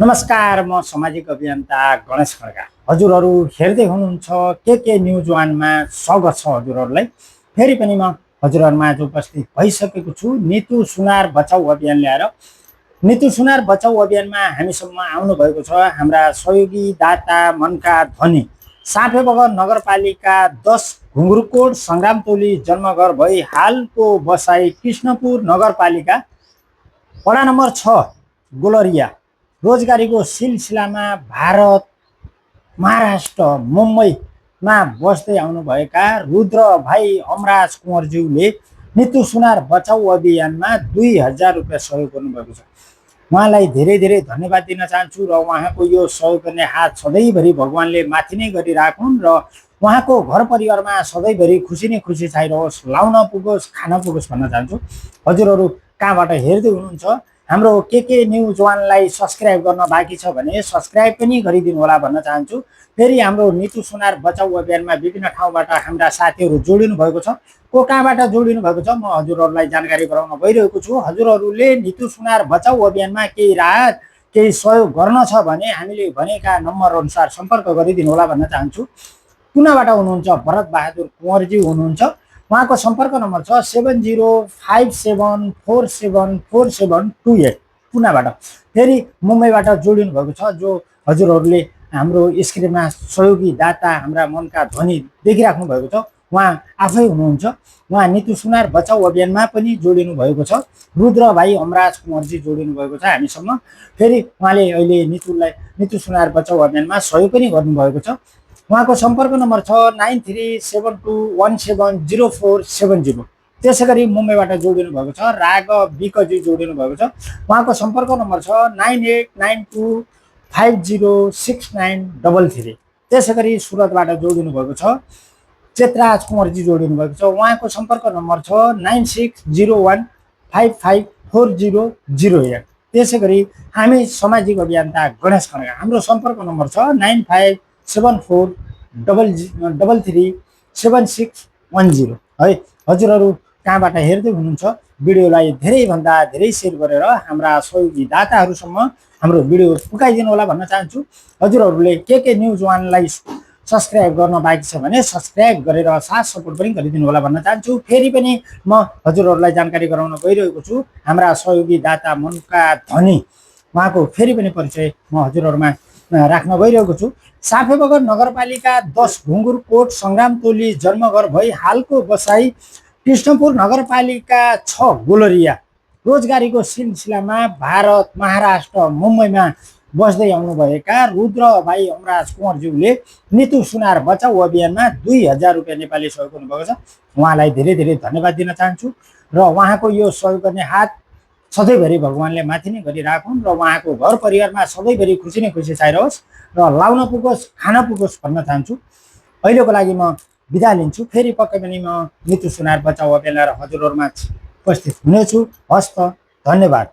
नमस्कार, म सामाजिक अभियन्ता गणेश खड्का। हजुरहरू हेर्दै हुनुहुन्छ के न्युज वानमा स्वागत छ हजुरहरूलाई। फेरि पनि म हजुरहरूमा उपस्थित भइसकेको छु नीतू सुनार बचाउ अभियान ल्याएर। नीतू सुनार बचाउ अभियानमा हामीसम्म आउनुभएको छ हाम्रा सहयोगी दाता मनका धनी साँपेबगर नगरपालिका 10 घुङ्रुकोट सङ्ग्रामटोली जन्मघर भई हालको बसाई कृष्णपुर नगरपालिका वडा नम्बर 6 गोलरिया। रोजगारीको सिलसिलामा भारत महाराष्ट्र मुम्बईमा बस्दै आउनुभएका रुद्र भाइ अमराज कुँवरज्यूले नीतू सुनार बचाउ अभियानमा 2000 रुपियाँ सहयोग गर्नुभएको छ। उहाँलाई धेरै धेरै धन्यवाद दिन चाहन्छु र उहाँको यो सहयोग गर्ने हात सधैँभरि भगवानले माथि नै गरिराखुन् र उहाँको घर परिवारमा सधैँभरि खुसी नै खुसी छाइरहोस्, लाउन पुगोस्, खान पुगोस् भन्न चाहन्छु। हजुरहरू कहाँबाट हेर्दै हुनुहुन्छ हाम्रो के न्युज वानलाई सब्सक्राइब गर्न बाँकी छ भने सब्सक्राइब पनि गरिदिनु होला भन्न चाहन्छु। फेरि हाम्रो नीतू सुनार बचाउ अभियानमा विभिन्न ठाउँबाट हाम्रा साथीहरू जोडिनु भएको छ। को कहाँबाट जोडिनु भएको छ म हजुरहरूलाई जानकारी गराउन गइरहेको छु। हजुरहरूले नीतू सुनार बचाउ अभियानमा केही राहत केही सहयोग गर्न छ भने हामीले भनेका नम्बर अनुसार सम्पर्क गरिदिनु होला भन्न चाहन्छु। पुनाबाट हुनुहुन्छ भरत बहादुर कुँवरजी हुनुहुन्छ। उहाँको सम्पर्क नम्बर छ 7057474728 पुनाबाट। फेरि मुम्बईबाट जोडिनु भएको छ जो हजुरहरूले हाम्रो स्क्रिनमा सहयोगी दाता हाम्रा मनका ध्वनि देखिराख्नु भएको छ, उहाँ आफै हुनुहुन्छ। उहाँ नीतू सुनार बचाउ अभियानमा पनि जोडिनु भएको छ। रुद्र भाइ अमराज कुँवरजी जोडिनु भएको छ हामीसँग। फेरि उहाँले अहिले नीतू सुनार बचाउ अभियानमा सहयोग पनि गर्नुभएको छ। उहाँको सम्पर्क नम्बर छ 9372170470। त्यसै गरी मुम्बईबाट जोडिनु भएको छ राघव विकजी जोडिनु भएको छ। उहाँको सम्पर्क नम्बर छ 9892506933। त्यसै गरी सुरतबाट जोडिनु भएको छ चेतराज कुँवरजी जोडिनु भएको छ। उहाँको सम्पर्क नम्बर छ 9601554008। त्यसै गरी हामी सामाजिक अभियन्ता गणेश खड्का हाम्रो सम्पर्क नम्बर छ 9574337610 है। हजुरहरू कहाँबाट हेर्दै हुनुहुन्छ भिडियोलाई धेरैभन्दा धेरै सेयर गरेर हाम्रा सहयोगी दाताहरूसम्म हाम्रो भिडियो पुगाइदिनु होला भन्न चाहन्छु। हजुरहरूले के न्युज वानलाई सब्सक्राइब गर्न बाँकी छ भने सब्सक्राइब गरेर साथ सपोर्ट पनि गरिदिनु होला भन्न चाहन्छु। फेरि पनि म हजुरहरूलाई जानकारी गराउन गइरहेको छु हाम्रा सहयोगी दाता मनका धनी उहाँको फेरि पनि परिचय म हजुरहरूमा राख्न गइरहेको छु। साँपेबगर नगरपालिका 10 घुङ्रुकोट सङ्ग्रामटोली जन्मघर भई हालको बसाई कृष्णपुर नगरपालिका 6 गोलरिया। रोजगारीको सिलसिलामा भारत महाराष्ट्र मुम्बईमा बस्दै आउनुभएका रुद्र भाइ अमराज कुँवरज्यूले नीतू सुनार बचाउ अभियानमा 2000 रुपियाँ नेपाली सहयोग गर्नुभएको छ। उहाँलाई धेरै धेरै धन्यवाद दिन चाहन्छु र उहाँको यो सहयोग गर्ने हात सधैँभरि भगवानले माथि नै गरिराखुन् र उहाँको घर परिवारमा सधैँभरि खुसी नै खुसी छाइरहोस् र लाउन पुगोस्, खान पुगोस् भन्न चाहन्छु। अहिलेको लागि म बिदा लिन्छु। फेरि पक्कै पनि म नीतू सुनार बचाउ अभियान लिएर हजुरहरूमा उपस्थित हुनेछु। हस्त, धन्यवाद।